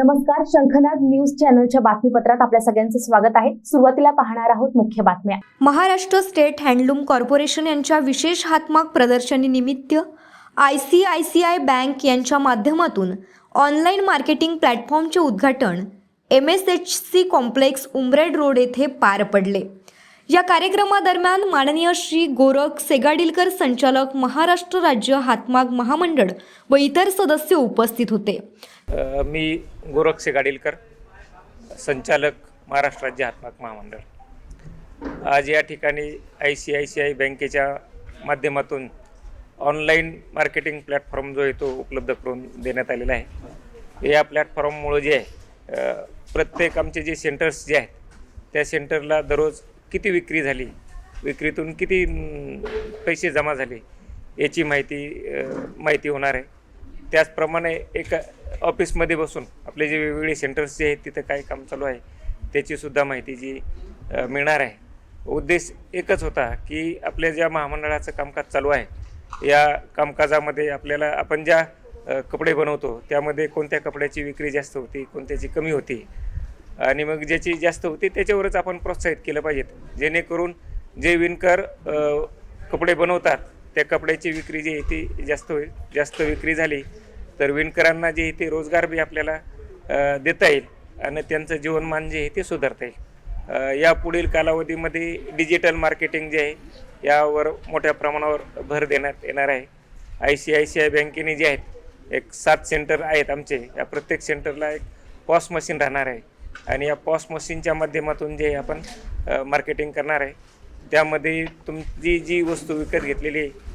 नमस्कार, शंखनाद न्यूज चॅनलच्या बातमीपत्रात आपल्या सगळ्यांचं स्वागत आहे। सुरुवातीला पाहणार आहोत मुख्य बातम्या। महाराष्ट्र स्टेट हँडलूम कॉर्पोरेशन यांच्या विशेष हातमाग प्रदर्शनी निमित्त ICICI बँक यांच्या माध्यमातून ऑनलाईन मार्केटिंग प्लॅटफॉर्मचे उद्घाटन MSHC कॉम्प्लेक्स उमरेड रोड येथे पार पडले। या कार्यक्रमादरम्यान माननीय श्री गोरख सेगाडीलकर संचालक महाराष्ट्र राज्य हातमाग महामंडळ व इतर सदस्य उपस्थित होते। मी गोरख सेगाडीलकर संचालक महाराष्ट्र राज्य हातमाग महामंडळ आज या ठिकाणी ICICI बँकेच्या माध्यमातून ऑनलाईन मार्केटिंग प्लॅटफॉर्म जो आहे तो उपलब्ध करून देण्यात आलेला आहे। या प्लॅटफॉर्ममुळे जे आहे प्रत्येक आमचे जे सेंटर्स जे आहेत त्या सेंटरला दररोज किती विक्री झाली, विक्रीतून किती पैसे जमा झाले याची माहिती होणार आहे। त्याचप्रमाणे एक ऑफिसमध्ये बसून आपले जे वेगवेगळे सेंटर्स जे आहेत तिथं काय काम चालू आहे त्याचीसुद्धा माहिती जी मिळणार आहे। उद्देश एकच होता की आपल्या ज्या महामंडळाचं कामकाज चालू आहे या कामकाजामध्ये आपल्याला आपण ज्या कपडे बनवतो त्यामध्ये कोणत्या कपड्याची विक्री जास्त होती, कोणत्याची कमी होती आणि मग ज्याची जास्त होती त्याच्यावरच आपण प्रोत्साहित केलं पाहिजेत, जेणेकरून जे विणकर कपडे बनवतात त्या कपड्याची विक्री जी आहे ती जास्त होईल। जास्त विक्री झाली तर विणकरांना जे आहे ते रोजगार बी आपल्याला देता येईल आणि त्यांचं जीवनमान जे आहे ते सुधारता येईल। या पुढील कालावधीमध्ये डिजिटल मार्केटिंग जे आहे यावर मोठ्या प्रमाणावर भर देण्यात येणार आहे। ICICI बँकेने जे आहेत एक 7 सेंटर आहेत आमचे, या प्रत्येक सेंटरला एक पॉस मशीन राहणार आहे आणि या पॉस मशीनच्या माध्यमातून जे आपण मार्केटिंग करणार आहे। त्यामध्ये तुमची जी वस्तू विकत घेतलेली आहे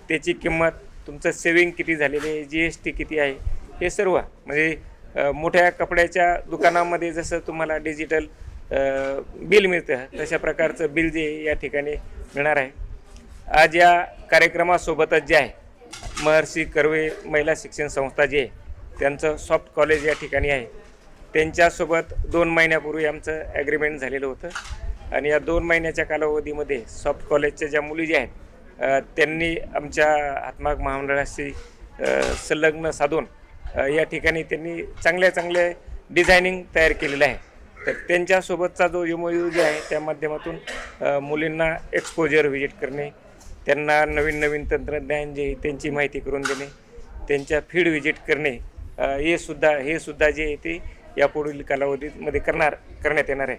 त्याची किंमत, तुमचं सेविंग किती झालेली आहे, GST किती आहे, हे सर्व म्हणजे मोठ्या कपड्याच्या दुकानामध्ये जसं तुम्हाला डिजिटल बिल मिळतं तशा प्रकारचं बिल जे या ठिकाणी मिळणार आहे। आज या कार्यक्रमासोबतच जे आहे महर्षी कर्वे महिला शिक्षण संस्था जे आहे त्यांचं सॉफ्ट कॉलेज या ठिकाणी आहे, त्यांच्यासोबत 2 महिन्यापूर्वी आमचं ॲग्रीमेंट झालेलं होतं आणि या 2 महिन्याच्या कालावधीमध्ये सॉफ्ट कॉलेजच्या ज्या मुली ज्या आहेत त्यांनी आमच्या हातमाग महामंडळाशी संलग्न साधून या ठिकाणी त्यांनी चांगल्या डिझायनिंग तयार केलेलं आहे। तर त्यांच्यासोबतचा जो MOU जे आहे त्या माध्यमातून मुलींना एक्सपोजर व्हिजिट करणे, त्यांना नवीन तंत्रज्ञान जे त्यांची माहिती करून देणे, त्यांच्या फील्ड व्हिजिट करणे, हे सुद्धा जे आहे ते यापुढील कालावधीमध्ये करण्यात येणार आहे,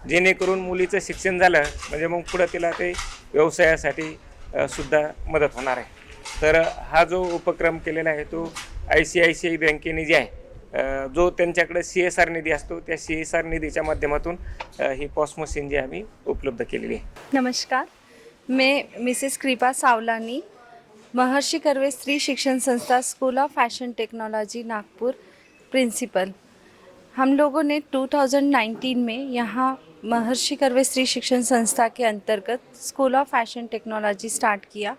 जेणेकरून मुलीचं शिक्षण झालं म्हणजे मग पुढं तिला ते व्यवसायासाठी सुद्धा मदत होणार आहे। तर हा जो उपक्रम केलेला आहे तो ICICI बँकेने जे आहे जो त्यांच्याकडे CSR निधी असतो त्या CSR निधीच्या माध्यमातून ही पॉस मशीन जी आम्ही उपलब्ध केलेली आहे। नमस्कार, मैं मिसेस कृपा सावलानी, महर्षि Karve Stree Shikshan Sanstha school of fashion technology Nagpur principal. हम लोगों ने 2019 में यहाँ महर्षि कर्वे स्त्री शिक्षण संस्था के अंतर्गत school of fashion technology start किया।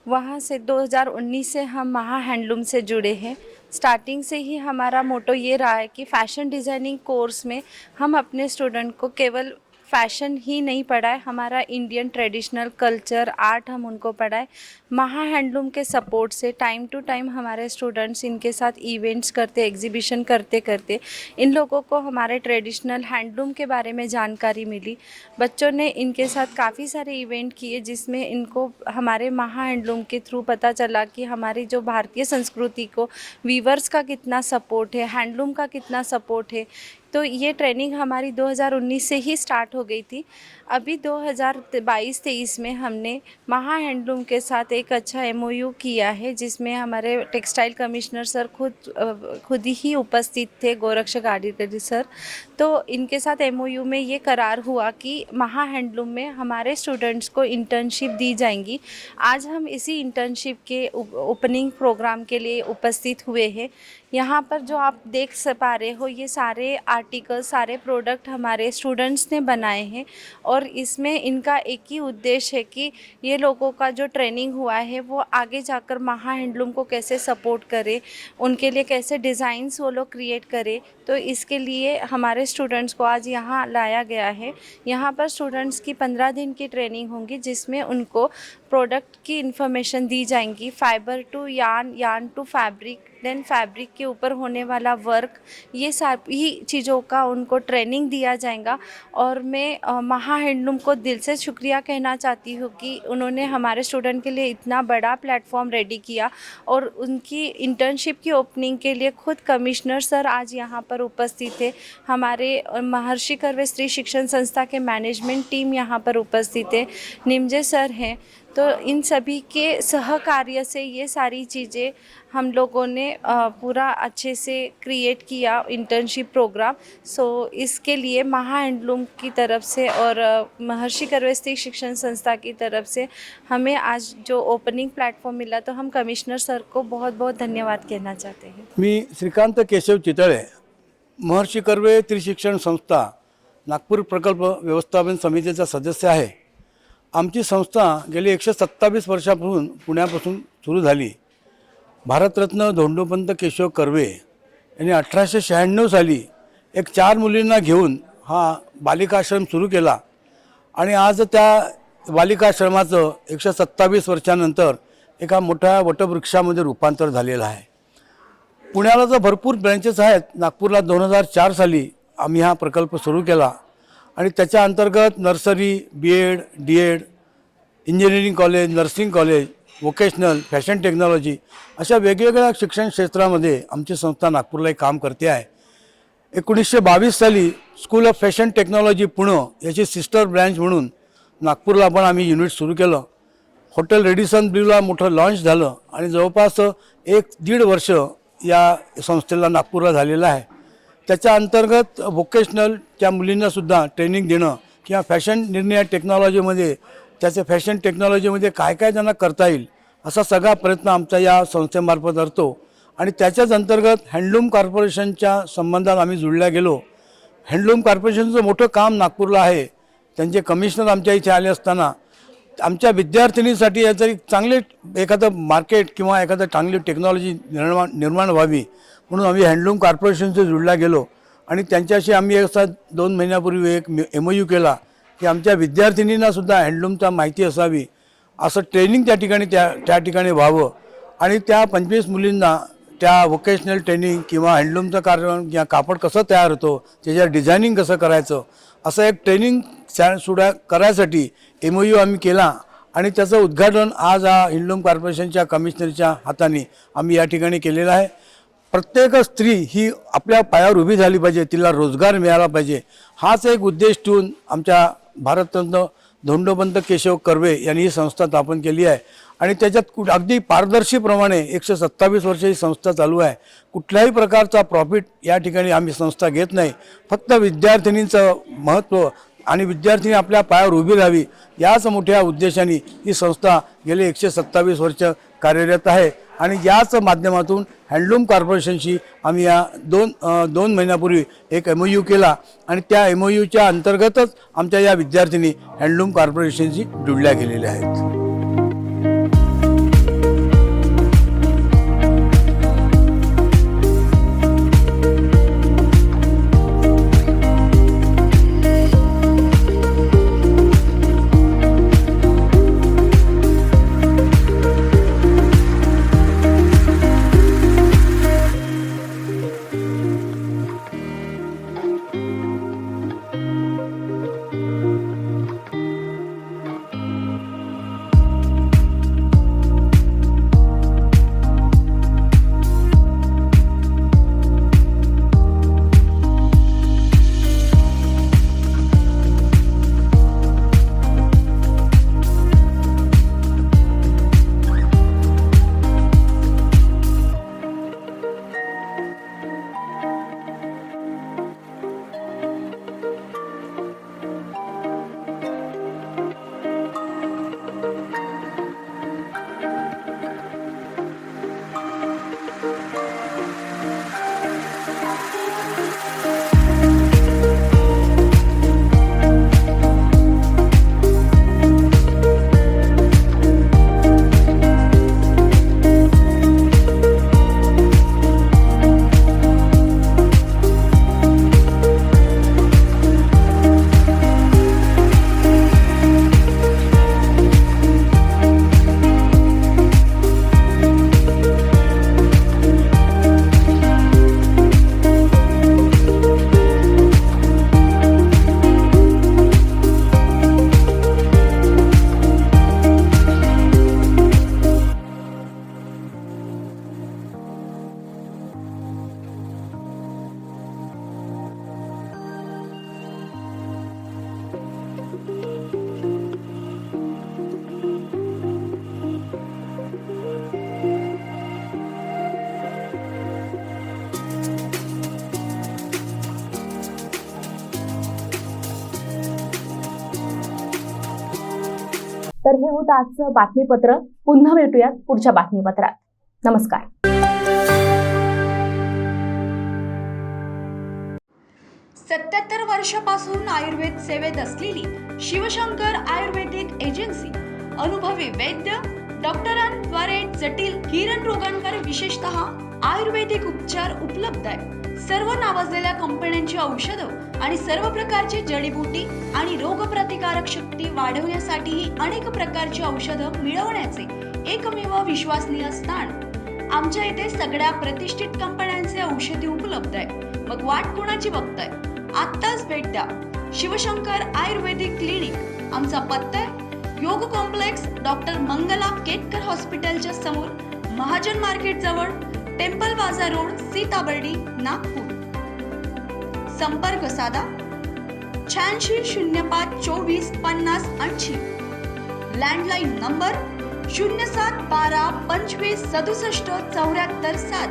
वहाँ से 2019 से हम महा हैंडलूम से जुड़े हैं। स्टार्टिंग से ही हमारा मोटो ये रहा है कि फ़ैशन डिज़ाइनिंग कोर्स में हम अपने स्टूडेंट को केवल फ़ैशन ही नहीं पढ़ाए, हमारा इंडियन ट्रेडिशनल कल्चर आर्ट हम उनको पढ़ाए। महा हैंडलूम के सपोर्ट से टाइम टू टाइम हमारे स्टूडेंट्स इनके साथ इवेंट्स करते, एग्जीबिशन करते इन लोगों को हमारे ट्रेडिशनल हैंडलूम के बारे में जानकारी मिली। बच्चों ने इनके साथ काफ़ी सारे इवेंट किए जिसमें इनको हमारे महा हैंडलूम के थ्रू पता चला कि हमारी जो भारतीय संस्कृति को वीवर्स का कितना सपोर्ट है, हैंडलूम का कितना सपोर्ट है। तो ये ट्रेनिंग हमारी 2019 से ही स्टार्ट हो गई थी। अभी 2022-23 में हमने महा हैंडलूम के साथ एक अच्छा MOU किया है जिसमें हमारे टेक्सटाइल कमिश्नर सर खुद ही उपस्थित थे, गोरख सेगाडीलकर सर। तो इनके साथ MOU में ये करार हुआ कि महा हैंडलूम में हमारे स्टूडेंट्स को इंटर्नशिप दी जाएंगी। आज हम इसी इंटर्नशिप के ओपनिंग प्रोग्राम के लिए उपस्थित हुए हैं। यहाँ पर जो आप देख पा रहे हो ये सारे आर्टिकल, सारे प्रोडक्ट हमारे स्टूडेंट्स ने बनाए हैं और इसमें इनका एक ही उद्देश्य है कि ये लोगों का जो ट्रेनिंग हुआ है वो आगे जाकर महा हैंडलूम को कैसे सपोर्ट करे, उनके लिए कैसे डिज़ाइंस वो लोग क्रिएट करे। तो इसके लिए हमारे स्टूडेंट्स को आज यहाँ लाया गया है। यहाँ पर स्टूडेंट्स की 15 दिन की ट्रेनिंग होंगी जिसमें उनको प्रोडक्ट की इन्फॉर्मेशन दी जाएंगी, fibre to yarn, yarn to fabric, then fabric के ऊपर होने वाला वर्क, ये सारी चीज़ों का उनको ट्रेनिंग दिया जाएगा। और मैं महा हैंडलूम को दिल से शुक्रिया कहना चाहती हूँ कि उन्होंने हमारे स्टूडेंट के लिए इतना बड़ा प्लेटफॉर्म रेडी किया। और उनकी इंटर्नशिप की ओपनिंग के लिए खुद कमिश्नर सर आज यहाँ पर उपस्थित थे, हमारे महर्षि कर्वे स्त्री शिक्षण संस्था के मैनेजमेंट टीम यहाँ पर उपस्थित है, निमजे सर हैं। तो इन सभी के सहकार्य से ये सारी चीज़ें हम लोगों ने पूरा अच्छे से क्रिएट किया इंटर्नशिप प्रोग्राम। सो इसके लिए महा हैंडलूम की तरफ से और महर्षि कर्वे स्त्री शिक्षण संस्था की तरफ से हमें आज जो ओपनिंग प्लॅटफॉर्म मिला, तो हम कमिश्नर सर को बहुत बहुत धन्यवाद कहना चाहते हैं। मी श्रीकांत केशव चितळे, महर्षि कर्वे स्त्री शिक्षण संस्था नागपूर प्रकल्प व्यवस्थापन समितीचा सदस्य आहे। आमची संस्था गेली 127 वर्षापासून पुण्यापासून सुरू झाली। भारतरत्न धोंडोपंत केशव कर्वे यांनी 1896 साली एक 4 मुलींना घेऊन हा बालिकाश्रम सुरू केला आणि आज त्या बालिकाश्रमाचं 127 वर्षानंतर एका मोठ्या वटवृक्षामध्ये रूपांतर झालेलं आहे। पुण्याला तर भरपूर ब्रँचेस आहेत। नागपूरला 2004 साली आम्ही हा प्रकल्प सुरू केला आणि त्याच्या अंतर्गत nursery, BEd, DEd, engineering college, nursing college, vocational, fashion technology अशा वेगवेगळ्या शिक्षण क्षेत्रामध्ये आमची संस्था नागपूरला एक काम करते आहे। 1922 साली school of fashion technology Pune याची सिस्टर ब्रँच म्हणून नागपूरला पण आम्ही युनिट सुरू केलं। हॉटेल रेडिसन ब्ल्यूला मोठं लॉन्च झालं आणि जवळपास 1-1.5 वर्ष या संस्थेला नागपूरला झालेलं आहे। त्याच्या अंतर्गत वोकेशनलच्या मुलींनासुद्धा ट्रेनिंग देणं किंवा फॅशन निर्णय टेक्नॉलॉजीमध्ये त्याचे फॅशन टेक्नॉलॉजीमध्ये काय काय त्यांना करता येईल असा सगळा प्रयत्न आमचा या संस्थेमार्फत असतो। आणि त्याच्याच अंतर्गत हँडलूम कॉर्पोरेशनच्या संबंधात आम्ही जुळल्या गेलो। हँडलूम कॉर्पोरेशनचं मोठं काम नागपूरला आहे। त्यांचे कमिशनर आमच्या इथे आले असताना आमच्या विद्यार्थिनींसाठी याचं एक चांगले एखादं मार्केट किंवा एखादं चांगली टेक्नॉलॉजी निर्माण व्हावी म्हणून आम्ही हँडलूम कॉर्पोरेशनशी जुळल्या गेलो आणि त्यांच्याशी आम्ही असा 2 महिन्यापूर्वी एक MOU केला की आमच्या विद्यार्थिनींनासुद्धा हँडलूमचा माहिती असावी, असं ट्रेनिंग त्या ठिकाणी व्हावं आणि त्या 25 मुलींना त्या वोकेशनल ट्रेनिंग किंवा हँडलूमचं कारण किंवा कापड कसं तयार होतं, त्याच्या डिझायनिंग कसं करायचं असं एक ट्रेनिंग सुद्धा करायसाठी MOU आम्ही केला आणि त्याचं उद्घाटन आज हँडलूम कॉर्पोरेशनच्या कमिशनरच्या हाताने आम्ही या ठिकाणी केलेलं आहे। प्रत्येक स्त्री ही आपल्या पायावर उभी झाली पाहिजे, तिला रोजगार मिळाला पाहिजे, हाच एक उद्देश ठेवून आमच्या भारतरत्न धोंडोपंत केशव कर्वे यांनी ही संस्था स्थापन केली आहे आणि त्याच्यात अगदी पारदर्शीप्रमाणे 127 वर्ष ही संस्था चालू आहे। कुठल्याही प्रकारचा प्रॉफिट या ठिकाणी आम्ही संस्था घेत नाही। फक्त विद्यार्थिनींचं महत्त्व आणि विद्यार्थिनी आपल्या पायावर उभी राहावी याच मोठ्या उद्देशाने ही संस्था गेले 127 वर्ष कार्यरत आहे आणि याच माध्यमातून हँडलूम कॉर्पोरेशनशी आम्ही या 2 महिन्यापूर्वी एक MOU केला आणि त्या MOUच्या अंतर्गतच आमच्या या विद्यार्थिनी हँडलूम कॉर्पोरेशनशी जुळल्या गेलेल्या आहेत। तर हे होतं आजचं बातमीपत्र. पुन्हा भेटूयात पुढच्या बातमीपत्रात. नमस्कार. 77 वर्षापासून आयुर्वेद सेवेत असलेली शिवशंकर आयुर्वेदिक एजन्सी अनुभवी वैद्य डॉक्टरांद्वारे जटिल किरण रोगांवर विशेषतः आयुर्वेदिक उपचार उपलब्ध आहे. सर्व नावाजलेल्या कंपन्यांची औषधं आणि सर्व प्रकारची जडीबुटी आणि रोगप्रतिकारक शक्ती वाढवण्यासाठीही अनेक प्रकारची औषधं मिळवण्याचे एकमेव विश्वसनीय स्थान. आमच्या इथे सगळ्या प्रतिष्ठित कंपन्यांचे औषधी उपलब्ध आहे. मग वाट कोणाची बघताय? आत्ताच भेट द्या शिवशंकर आयुर्वेदिक क्लिनिक. आमचा पत्ता आहे योग कॉम्प्लेक्स, डॉक्टर मंगला केतकर हॉस्पिटलच्या समोर, महाजन मार्केट जवळ, टेम्पल बाजार रोड, सीताबर्डी, नागपूर. संपर्क साधा 8605 24 50 80. Landline number 0712 25 67 74 7.